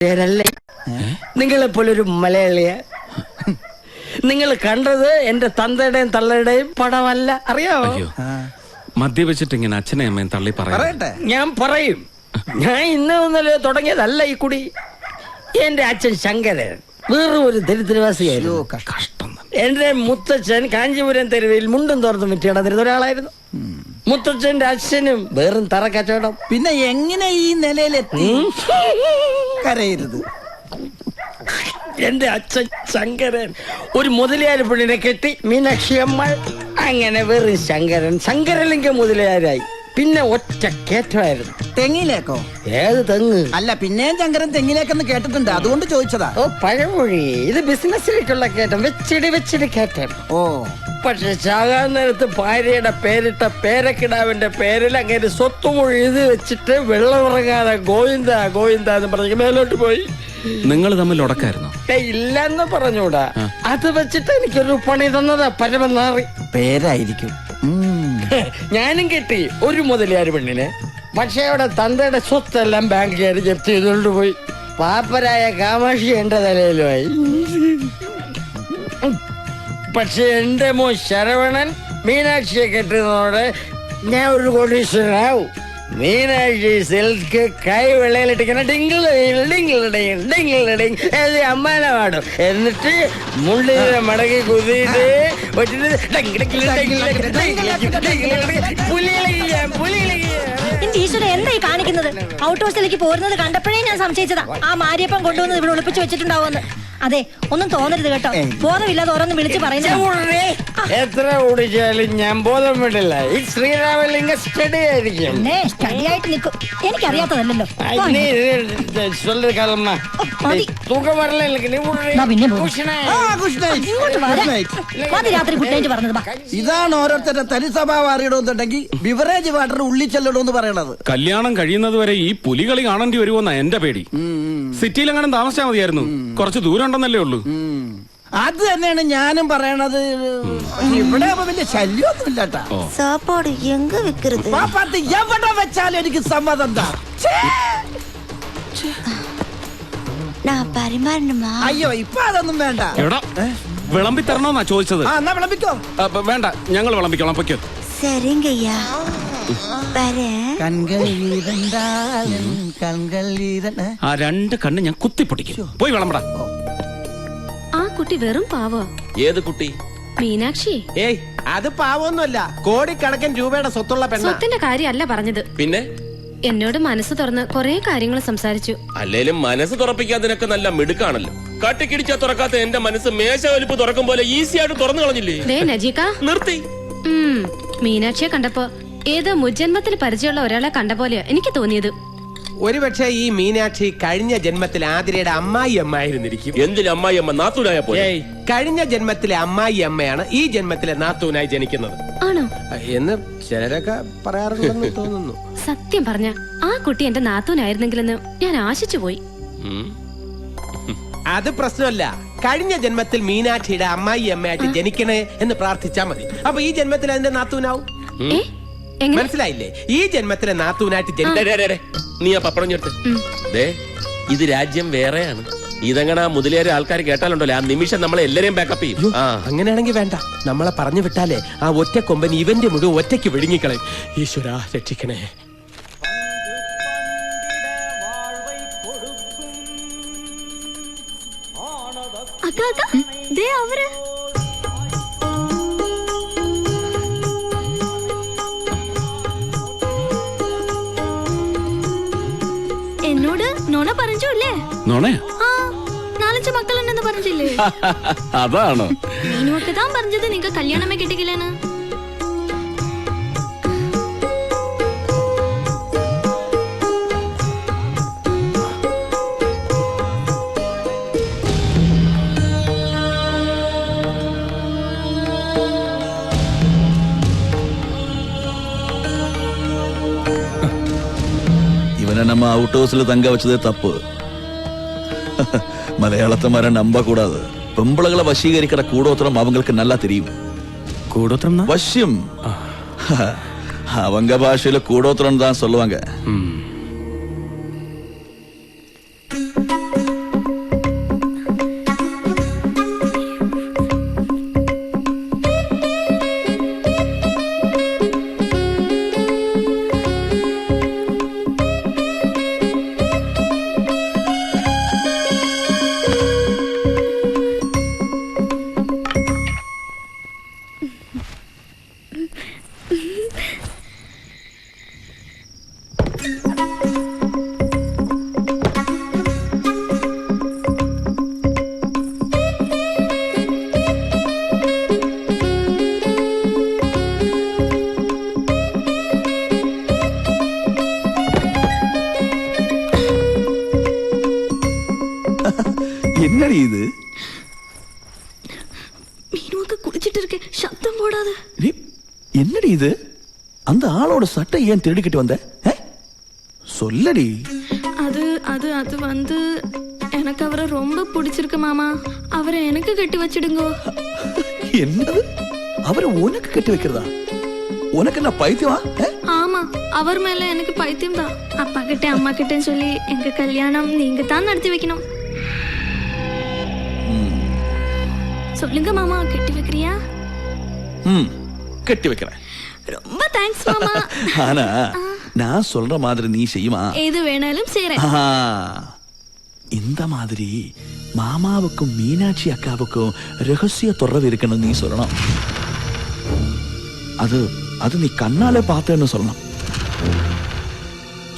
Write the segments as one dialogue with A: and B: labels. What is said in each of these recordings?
A: പേരല്ലേ നിങ്ങളെപ്പോലൊരു മലയാളിയ. നിങ്ങൾ കണ്ടത് എന്റെ തന്തയുടെയും തള്ളയുടെയും പടമല്ല, അറിയാമോ?
B: മദ്യപിച്ചിട്ട് ഇങ്ങനെ അച്ഛനെ അമ്മയും തള്ളി പറയട്ടെ.
A: ഞാൻ പറയും. ഞാൻ ഇന്നലെ തുടങ്ങിയതല്ല ഈ കുടി. എന്റെ അച്ഛൻ ശങ്കരൻ വേറെ ഒരു ദരിദ്രവാസിയായിരുന്നു.
B: കഷ്ടം.
A: എന്റെ മുത്തച്ഛൻ കാഞ്ചീപുരം തെരുവിൽ മുണ്ടും തോർത്തും വിറ്റിടന്നിരുന്ന ഒരാളായിരുന്നു. മുത്തച്ഛന്റെ അച്ഛനും വേറും തറ കച്ചവടം.
C: പിന്നെ എങ്ങനെ ഈ നിലയിലെത്തി? കരയരുത്.
A: എന്റെ അച്ഛൻ ശങ്കരൻ ഒരു മുതലയാര് പെണ്ണിനെ കെട്ടി, മീനാക്ഷി അമ്മ. അങ്ങനെ വെറും ശങ്കരലിംഗ മുതലയാരായി. പിന്നെ ഒറ്റ കേറ്റമായിരുന്നു.
C: തെങ്ങിലേക്കോ?
A: ഏത് തെങ്ങ്?
C: അല്ല, പിന്നെയും ശങ്കരൻ തെങ്ങിലേക്കെന്ന് കേട്ടിട്ടുണ്ട്, അതുകൊണ്ട് ചോദിച്ചതാ.
A: ഓ, പഴമൊഴി. ഇത് ബിസിനസ്സിലേക്കുള്ള കയറ്റം, വെച്ചിടി കയറ്റം.
C: ഓ,
A: പക്ഷെ ചാകാൻ നേരത്ത് ഭാര്യയുടെ പേരിട്ട പേരക്കിടാവിന്റെ പേരിൽ അങ്ങനെ സ്വത്തുമൊഴി എഴുതി വെച്ചിട്ട് വെള്ളമിറങ്ങാതെ ഗോവിന്ദ ഗോവിന്ദ എന്ന് പറഞ്ഞ് മേലോട്ട് പോയി.
B: നിങ്ങൾ തമ്മിൽ ഉടക്കായിരുന്നു?
A: ഇല്ലെന്ന് പറഞ്ഞൂടാ. അത് വെച്ചിട്ട് എനിക്കൊരു പണി തന്നതാ പരമനാറി.
C: പേരായിരിക്കും.
A: ഞാനും കിട്ടി ഒരു മുതലയാര് പെണ്ണിനെ. പക്ഷെ അവിടെ തന്തയുടെ സ്വത്തെല്ലാം ബാങ്കുകാർ ജപ്തി ചെയ്തുകൊണ്ട് പോയി. പാപ്പരായ കാമാക്ഷി എന്റെ തലയിലുമായി. പക്ഷെ എന്റെ മോൻ ശരവണൻ മീനാക്ഷിയെ കെട്ടുന്നതോടെ ഞാൻ ഒരു കോടീശ്വരനാവും. മീനാക്ഷി സിൽക്ക് കൈ വെള്ളയിലിട്ടിങ്ങനെ ഡിങ്കിൾ അമ്മാനെ പാടും. എന്നിട്ട് മുള്ളിനെ മടക്കി കുതിയിട്ട്
D: എന്തായി കാണിക്കുന്നത്? ഔട്ട് ഹൗസിലേക്ക് പോരുന്നത് കണ്ടപ്പോഴേ ഞാൻ സംശയിച്ചതാ ആ മാരിയപ്പം കൊണ്ടുവന്ന് ഇവിടെ ഒളിപ്പിച്ചു വെച്ചിട്ടുണ്ടാവുമെന്ന്. അതെ, ഒന്നും തോന്നരുത് കേട്ടോ. ബോധമില്ലാതെ ഓരോന്നും വിളിച്ച് പറയുന്നത്.
A: എത്ര ഓടിച്ചാലും ഞാൻ ബോധം വിടില്ല. ഈ ശ്രീരാമലിംഗ സ്റ്റഡി ആയിരിക്കും.
D: സ്റ്റഡി ആയിട്ട് നിൽക്കും. എനിക്കറിയാത്തതല്ലോ. രാത്രി ഗുഡ് നൈറ്റ് പറഞ്ഞത്.
C: ഇതാണ് ഓരോരുത്തരുടെ തനി സ്വഭാവം അറിയണമെന്നുണ്ടെങ്കിൽ ബിവറേജ് വാട്ടർ ഉള്ളിൽ ചെല്ലണമെന്ന് പറയണത്.
B: കല്യാണം കഴിയുന്നത് വരെ ഈ പുലികളി കാണേണ്ടി വരുമോന്നാ എന്റെ പേടി. സിറ്റിയിലെങ്ങാനും താമസിച്ചാൽ മതിയായിരുന്നു. കുറച്ച് ദൂരം ഉണ്ടെന്നല്ലേ ഉള്ളൂ.
C: അത് തന്നെയാണ് ഞാനും പറയണത്. ഇവിടെ വലിയ ശല്യമൊന്നുമില്ല.
D: സാപ്പാട് എങ്ക വെക്കരുത്.
C: എവിടെ വെച്ചാലും എനിക്ക് സമ്മതം. അയ്യോ, ഇപ്പൊ അതൊന്നും വേണ്ട.
B: വിളമ്പി തരണോന്നാ ചോദിച്ചത്.
C: എന്നാ വിളമ്പിക്കോ.
B: വേണ്ട, ഞങ്ങൾ വിളമ്പിക്കോളാം. പൊയ്ക്കോ. ആ രണ്ട് കണ്ണ് ഞാൻ കുത്തിപ്പൊട്ടിക്കും. പോയി വിളമ്പടാ.
E: ആ കുട്ടി വെറും പാവോ.
F: ഏത് കുട്ടി?
E: മീനാക്ഷി.
G: ഏയ്, അത് പാവൊന്നുമല്ല. കോടിക്കണക്കിന് രൂപയുടെ സ്വത്തുള്ള പെണ്ണ.
E: സ്വത്തിന്റെ കാര്യമല്ല പറഞ്ഞത്.
F: പിന്നെ
E: എന്നോട് മനസ്സ് തുറന്ന് കൊറേ കാര്യങ്ങൾ സംസാരിച്ചു.
F: അല്ലേലും മനസ്സ് തുറപ്പിക്കാതിനൊക്കെ നല്ല മിടുക്കാണല്ലോ. കട്ടിക്കിടിച്ചാ തുറക്കാത്ത എന്റെ മനസ്സ് മേശ വലിപ്പ് തുറക്കും പോലെ ഈസി ആയിട്ട് തുറന്നു കളഞ്ഞില്ലേ?
E: നജീക്ക
F: നിർത്തി.
E: മീനാക്ഷിയെ കണ്ടപ്പോ ഏതോ മുജ്ജന്മത്തിൽ പരിചയമുള്ള ഒരാളെ കണ്ട പോലെയാ എനിക്ക് തോന്നിയത്.
G: ഒരുപക്ഷെ ഈ മീനാക്ഷി കഴിഞ്ഞ ജന്മത്തിലെ ആതിരയുടെ അമ്മായി അമ്മായിരുന്നിരിക്കും.
F: എന്തിന് അമ്മായി അമ്മ നാത്തൂനായ പോലെ?
G: കഴിഞ്ഞ ജന്മത്തിലെ അമ്മായി അമ്മയാണ് ഈ ജന്മത്തിലെ നാത്തൂനായി ജനിക്കുന്നത്.
E: ആണോ
G: എന്ന് ചിലരൊക്കെ പറയാറുണ്ടെന്ന് തോന്നുന്നു.
E: സത്യം പറഞ്ഞ ആ കുട്ടി എന്റെ നാത്തൂനായിരുന്നെങ്കിലെന്ന് ഞാൻ ആശിച്ചു പോയി.
G: അത് പ്രശ്നമല്ല. കഴിഞ്ഞ ജന്മത്തിൽ മീനാക്ഷിയുടെ അമ്മായി അമ്മയായിട്ട് ജനിക്കണേ എന്ന് പ്രാർത്ഥിച്ചാ മതി. അപ്പൊ ഈ ജന്മത്തിൽ അതിന്റെ നാത്തൂനാവും. മനസ്സിലായില്ലേ? ഈ ജന്മത്തിലെ നാത്തൂനായിട്ട്
F: നീ ആ പപ്പടം ചേർത്ത്. ഇത് രാജ്യം വേറെയാണ്. ഇതെങ്ങനെ മുതലേറെ ആൾക്കാർ കേട്ടാലുണ്ടല്ലോ ആ നിമിഷം നമ്മളെ എല്ലാരെയും ബാക്കപ്പ് ചെയ്യും.
G: അങ്ങനെയാണെങ്കിൽ വേണ്ട. നമ്മളെ പറഞ്ഞു വിട്ടാലേ ആ ഒറ്റ കൊമ്പൻ ഇവന്റെ മുഴുവൻ ഒറ്റയ്ക്ക് വിഴുങ്ങിക്കളയും. ഈശ്വരാ രക്ഷിക്കണേ.
E: എന്നോട് നോണ പറഞ്ഞല്ലേ? നാലഞ്ച് മക്കളുണ്ടെന്ന് പറഞ്ഞില്ലേ?
B: അതാണോ?
E: നീനുവൊക്കെ താൻ പറഞ്ഞത് നിങ്ങക്ക് കല്യാണമേ കിട്ടിക്കില്ലെന്ന്.
H: இவனை நம்ம அவுட் ஹவுஸ்ல தங்க வச்சதே தப்பு. மலையாளத்தை மாதிரி நம்ப கூடாது. பொம்பளைகளை வசீகரிக்கிற கூடோத்திரம் அவங்களுக்கு நல்லா தெரியும்.
B: கூடோத்திரம்
H: வசியம். அவங்க பாஷையில கூடோத்திரம் தான் சொல்லுவாங்க. என்னடி இது?
I: மீனுக்கு குளிச்சிட்டு இருக்கேன், சத்தம் போடாத.
H: என்னடி இது? அந்த ஆளோட சட்டை ஏன் திருடிக்கிட்டு வந்த? சொல்லடி.
I: அது அது அது வந்து எனக்கு அவரை ரொம்ப பிடிச்சிருக்கு மாமா. அவரை எனக்கு கட்டி வச்சிடுங்க.
H: என்னது? அவரை உனக்கு கட்டி வைக்கிறதா? உனக்கு என்ன பைத்தியமா?
I: ஆமா, அவர் மேல எனக்கு பைத்தியம் தான். அப்பா கிட்ட அம்மா கிட்ட சொல்லி எங்க கல்யாணம் நீங்க தான் நடத்தி வைக்கணும். சொல்லுங்க மாமா, கட்டி வைக்கிறியா?
H: கட்டி வைக்கிறேன்.
I: ரொம்ப தேங்க்ஸ் மாமா.
H: ஆனா நான் சொல்ற மாதிரி நீ செய்யுமா?
I: எது வேணாலும் செய்றேன்.
H: இந்த மாதிரி மாமாவுக்கும் மீனாட்சி அக்காவுக்கும் ரகசிய தொடர்பு இருக்குன்னு நீ சொல்லணும். அது அது நீ கண்ணாலே பார்த்தேன்னு சொல்லணும்.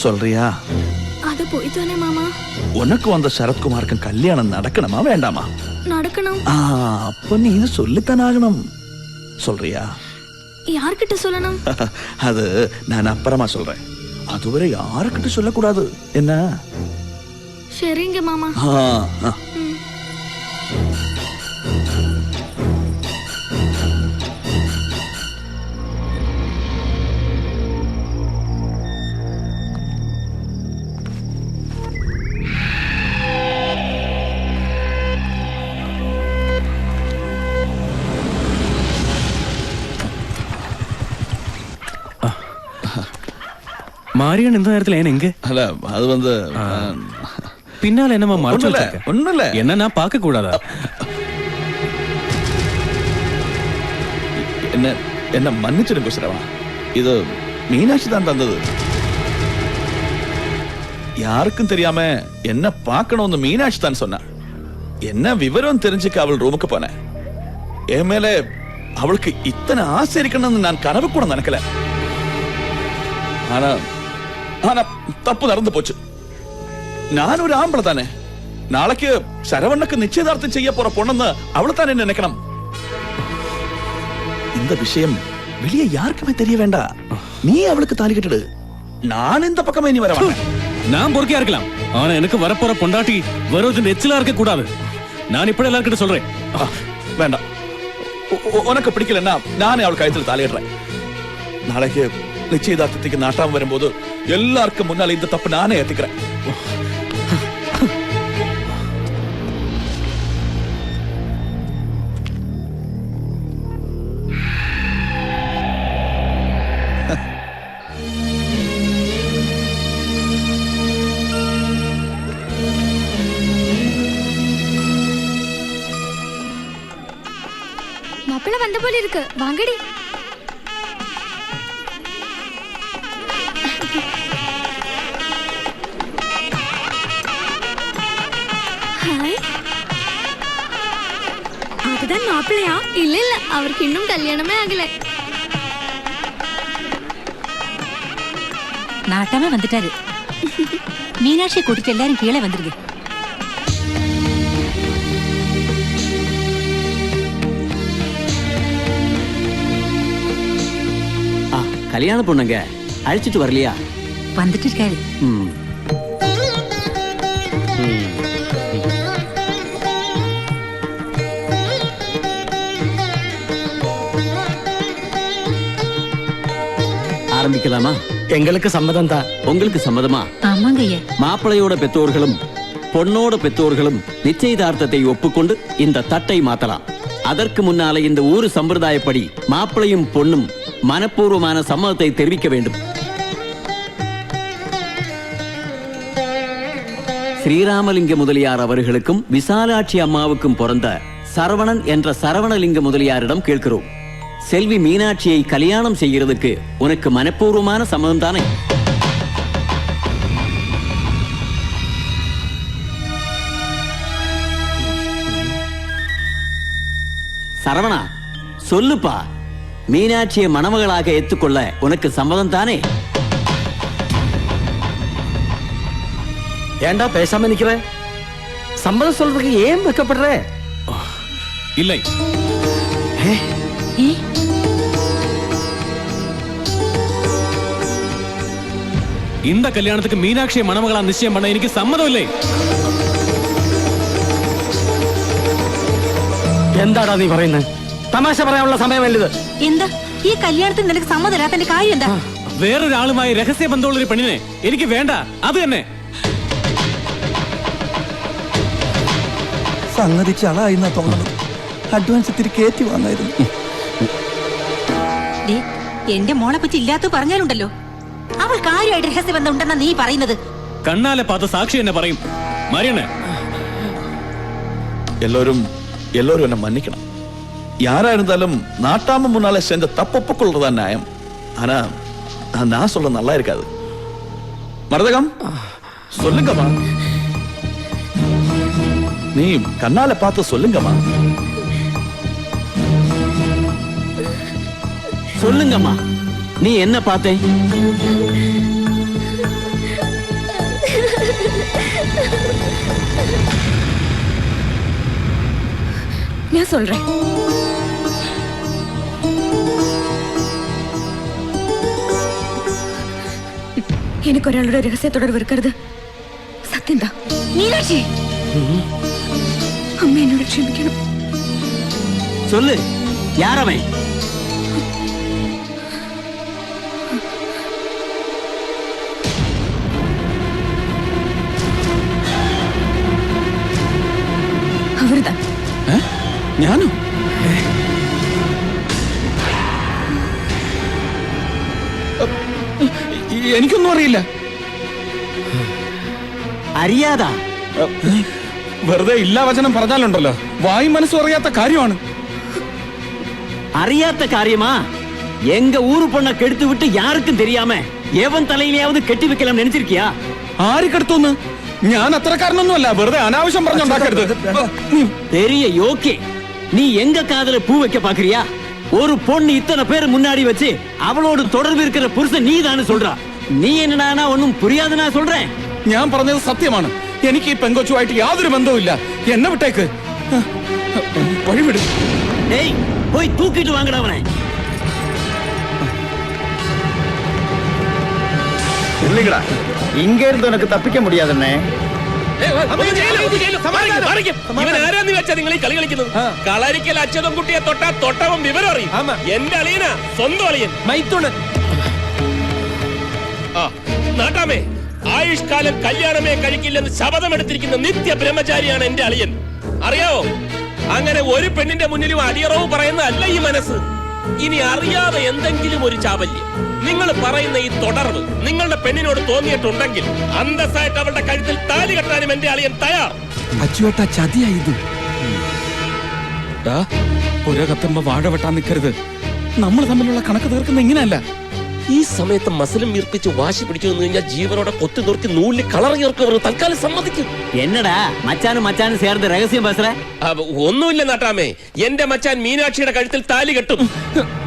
H: சொல்றியா?
I: அது போய்தானே மாமா.
H: உனக்கு வந்த சரத்குமாருக்கு கல்யாணம் நடக்கணுமா வேண்டாமா?
I: நடக்கணும்.
H: அப்ப நீ இது சொல்லித்தான் ஆகணும். சொல்றியா?
I: யார்கிட்ட சொல்லணும்?
H: அது நான் அப்புறமா சொல்றேன். அதுவரை யாருக்கிட்ட சொல்லக்கூடாது என்ன?
I: சரிங்க மாமா.
B: மாரியன் இந்த நேரத்துல ஏன் எங்க?
H: அல்ல அது வந்து
B: பின்னால என்னமா மறைச்சு வச்சிருக்க?
H: ஒண்ணும் இல்ல.
B: என்ன நான் பார்க்க கூடாதா?
H: என்ன என்ன மன்னிச்சிடுங்க குசரவா. இது மீனாட்சி தான் தந்தது. யாருக்கும் தெரியாம என்ன பார்க்கணும்னு மீனாட்சி தான் சொன்னா. என்ன விவரம் தெரிஞ்சுக்க அவள் ரூமுக்கு போனேன். என் மேல அவளுக்கு இத்தனை ஆசை இருக்கணும்னு நான் கனவு கூட நினைக்கல. ஆனா ஆனா தப்பு நடந்து போச்சு. நான் ஒரு ஆம்பளை தானே. நாளைக்கு சரவணனுக்கு நிச்சயதார்த்தம் செய்ய போற பொண்ணு அவளை தானே நினைக்கணும். இந்த விஷயம் வெளியே யாருக்குமே தெரிய வேண்டாம். நீ அவளுக்கு தாலி கட்டிடு. நான் இந்த பக்கமே நீ வர வேண்டாம்.
B: நான் பொறுக்கையா இருக்கலாம், ஆனா எனக்கு வரப்போற பொண்டாட்டி வருவது எச்சிலா இருக்க கூடாது. நான் இப்படி எல்லாருக்கிட்ட சொல்றேன்.
H: வேண்டாம், உனக்கு பிடிக்கலன்னா நானே அவள் கழுத்துல தாலிடுறேன். நாளைக்கு நிச்சயதார்த்தத்துக்கு நாட்டாம வரும்போது எல்லாருக்கும் முன்னால இந்த தப்பு நானே ஏத்துக்கிறேன்.
I: மாப்பிள்ள வந்த போல இருக்கு, வாங்கடி. அதுதான் மாப்பிள்ளையா? இல்ல இல்ல, அவருக்கு இன்னும் கல்யாணமே ஆகல.
D: நாட்டாம வந்துட்டாரு. மீனாட்சி கூட்டிட்டு எல்லாரும் கீழே வந்துருங்க.
J: கல்யாண பொண்ணுங்க அழைச்சிட்டு வரலையா?
D: வந்துட்டு இருக்காரு.
J: ஆரம்பிக்கலாமா?
A: எங்களுக்கு சம்மதம் தான்.
J: உங்களுக்கு சம்மதமா?
D: ஆமாங்க ஐயா.
J: மாப்பிளையோட பெற்றோர்களும் பொண்ணோட பெற்றோர்களும் நிச்சயதார்த்தத்தை ஒப்புக்கொண்டு இந்த தட்டை மாத்தலாம். அதற்கு முன்னாலே இந்த ஊரு சம்பிரதாயப்படி மாப்பிளையும் பொண்ணும் மனப்பூர்வமான சம்மதத்தை தெரிவிக்க வேண்டும். ஸ்ரீராமலிங்க முதலியார் அவர்களுக்கும் விசாலாட்சி அம்மாவுக்கும் பிறந்த சரவணன் என்ற சரவணலிங்க முதலியாரிடம் கேட்கிறோம். செல்வி மீனாட்சியை கல்யாணம் செய்கிறதுக்கு உனக்கு மனப்பூர்வமான சம்மதம் தானே? சரவணா, சொல்லுப்பா. மீனாட்சியை மணமகளாக ஏற்றுக்கொள்ள உனக்கு சம்மதம் தானே?
A: ஏண்டா பேசாம நிக்கிற? சம்மதம் சொல்றதுக்கு ஏன் வெக்கப்படுற?
B: இல்லை. இந்த கல்யாணத்துக்கு மீனாட்சியை மணமகளா நிச்சயம் பண்ண எனக்கு சம்மதம் இல்லை.
A: എന്താടാ നീ പറയുന്നത്? തമാശ പറയാനുള്ള സമയമല്ലത്.
D: എന്താ ഈ കല്യാണത്തിന് നിനക്ക് സമ്മതമില്ലാത്തതിന്റെ കാര്യം എന്താ?
B: വേറൊരാളുമായി രഹസ്യ ബന്ധമുള്ള ഒരു പെണ്ണിനെ എനിക്ക് വേണ്ട. അത് തന്നെ.
C: സംഗതി ചളായിന്നാ തോന്നുന്നത്. അഡ്വാൻസ് ഇത്തിരി കയറ്റി വാങ്ങായിരുന്നു.
D: എന്റെ മോളെ പറ്റി ഇല്ലാത്ത പറഞ്ഞാലുണ്ടല്ലോ, അവൾ കാര്യമായിട്ട് രഹസ്യബന്ധം ഉണ്ടെന്നാ നീ പറയുന്നത്.
B: കണ്ണാലെ പാത്ത സാക്ഷി എന്നെ പറയും. മറിയണ്ണേ,
H: எல்லோரும் என்ன மன்னிக்கணும். யாரா இருந்தாலும் நாட்டாம முன்னால செஞ்ச தப்பொப்புக்கொள்றதா நியாயம். ஆனா நான் சொல்ல நல்லா இருக்காது. மரதகம், சொல்லுங்கம்மா. நீ கண்ணால பார்த்து சொல்லுங்கம்மா.
J: சொல்லுங்கம்மா, நீ என்ன பார்த்தே?
I: நான் சொல்றேன். எனக்கு ஒராளோட ரகசிய தொடர்பு இருக்கிறது சத்தியம்தான்.
D: மீனாட்சி,
I: அம்மா என்னோட க்ஷமிக்கணும்.
J: சொல்லு, யார் அவன்?
I: அவர்தான்.
B: ഞാനും എനിക്കൊന്നും അറിയില്ല.
J: അറിയാതാ?
B: വെറുതെ ഇല്ലാ വചനം പറഞ്ഞാലുണ്ടല്ലോ, വായും മനസ്സും അറിയാത്ത കാര്യമാണ്.
J: அறியாத காரியமா? எங்க ஊரு பொண்ண கெடுத்து விட்டு யாருக்கும் தெரியாம எவன் தலையிலேயாவது கெட்டி வைக்கலாம் நினைச்சிருக்கியா?
B: ആര് കെടുത്തോന്ന്? ഞാൻ അത്രക്കാരനൊന്നുമല്ല. വെറുതെ അനാവശ്യം പറഞ്ഞുണ്ടാക്കരുത്.
J: பெரிய யோக்கே, நீ எங்க காதல பூ வைக்க பாக்குறியா? ஒரு பொண்ணு இத்தனை பேர் முன்னாடி வச்சு அவளோடு தொடர்பு இருக்கிற புருஷன் நீ தானே சொல்றா. நீ என்னடானா ஒன்னும் புரியாதுன்னா சொல்றேன்.
B: ഞാൻ പറഞ്ഞത് സത്യമാണ്. എനിക്ക് ഈ പെങ്കൊച്ചുമായിട്ട് യാതൊരു ബന്ധവുമില്ല. എന്നെ വിട്ടേക്ക്. വഴിവിട്.
J: டேய், போய் தூக்கிட்டு வாங்கடா அவனை.
A: இல்லைங்கடா, இங்க இருந்து உனக்கு தப்பிக்க முடியாதுன்னே.
F: ഇവനാരാന്ന് വെച്ചാ നിങ്ങൾ ഈ കളി കളിക്കുന്നത്? കളരിക്കൽ അച്ഛനും കുട്ടിയെ തൊട്ടാ തൊട്ടവൻ വിവരം അറിയും. എന്റെ അളിയന, സ്വന്തം അളിയൻ
G: മൈത്തുണ്.
F: നാട്ടാമേ, ആയുഷ്കാലം കല്യാണമേ കഴിക്കില്ലെന്ന് ശപഥമെടുത്തിരിക്കുന്ന നിത്യ ബ്രഹ്മചാരിയാണ് എന്റെ അളിയൻ. അറിയാവോ? അങ്ങനെ ഒരു പെണ്ണിന്റെ മുന്നിലും അടിയറവ് പറയുന്നതല്ല ഈ മനസ്സ്. ഇനി അറിയാതെ എന്തെങ്കിലും ഒരു ചാബല്യം നിങ്ങൾ പറയുന്ന ഈ തുടർവ് നിങ്ങളുടെ പെണ്ണിനോട് തോന്നിയിട്ടുണ്ടെങ്കിൽ അന്തസ്സായിട്ട് അവളുടെ കഴുത്തിൽ താലി കെട്ടാനും എന്റെ അളിയൻ തയ്യാർ.
C: അച്ചുവേട്ട ചതിയായത്.
B: പുര കത്തുമ്പോ വാഴ വെട്ടാൻ നിൽക്കരുത്. നമ്മൾ തമ്മിലുള്ള കണക്ക് തീർക്കുന്ന ഇങ്ങനെയല്ല.
F: ഈ സമയത്ത് മസിലും വീർപ്പിച്ച് വാശി പിടിച്ചു നിന്ന് കഴിഞ്ഞാൽ ജീവനോടെ കൊത്തി നോക്കി നൂലിൽ കളർ ചേർക്കവർ തൽക്കാലം സമ്മതിക്കും.
J: என்னடா மச்சானும் மச்சானும் சேர்ந்து ரகசியம் பேசுற?
F: ഒന്നുമില്ല നാട്ടാമേ, എന്റെ മച്ചാൻ മീനാക്ഷിയുടെ കഴുത്തിൽ താലി കെട്ടും.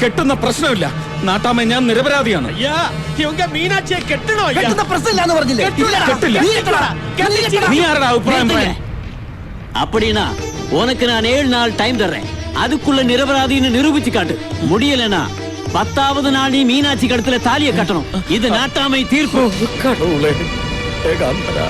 B: കെട്ടുന്ന പ്രശ്നമില്ല നാട്ടാമേ, ഞാൻ നിരപരാധിയാണ്.
G: മീനാക്ഷിയെ കെട്ടണോ?
C: കെട്ടുന്ന പ്രശ്നമില്ലാന്ന് പറഞ്ഞില്ലേ?
B: കെട്ടില്ല.
C: നീ കെട്ടടാ.
B: നീ ആരുടെ അഭിപ്രായം പറയാൻ?
J: அப்படின்னா உனக்கு நான் 7 நாள் டைம் தர்றேன். அதுக்குள்ள நிரபராதின்னு நிரூபிச்சு காட்டு. முடியலனா 10வது நாள் நீ மீனாட்சி கழுத்துல தாலியை கட்டணும். இது நாட்டாமை தீர்ப்பு.
H: கடவுளே, ஏகாம்பரா.